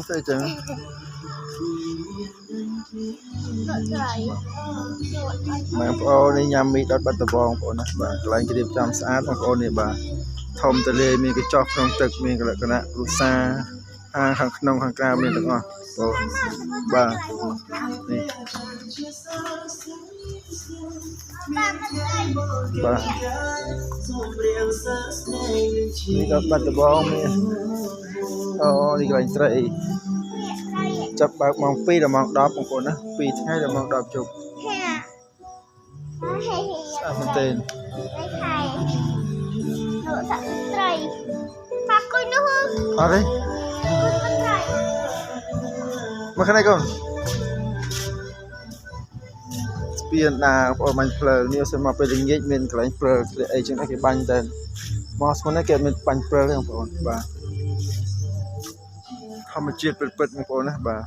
ទៅចឹងបងប្អូននេះញ៉ាំមីដុតបាត់ដំបងបងប្អូនណាបាទកន្លែងជ្រាបចំស្អាតបងប្អូននេះបាទធំទលាមានកញ្ចក់ក្នុងទឹកមានលក្ខណៈឧស្សាហ៍ខាងក្នុងខាងក្រៅមានទាំងអស់បងបាទនេះបាទមីដុតបាត់ដំបងមានអូនេះកន្លែងត្រីចាប់បើកម៉ោង2ដល់ម៉ោង10បងប្អូនណា2ថ្ងៃដល់ម៉ោង10ជប់ស្អាតមែនទេលោកសាក់ត្រីប៉ាគុយនោះអត់ទេមកខាងនេះកូនស្ពានណាបងប្អូនបាញ់ភ្លើងនេះសិនមកពេលល្ងាចមានកន្លែងព្រើអីចឹងគេបាញ់តែមកស្មោះនេះគេមានបាញ់ព្រើទេបងប្អូនបាទធម្មជាតិពិតៗបងប្អូនណាបាទ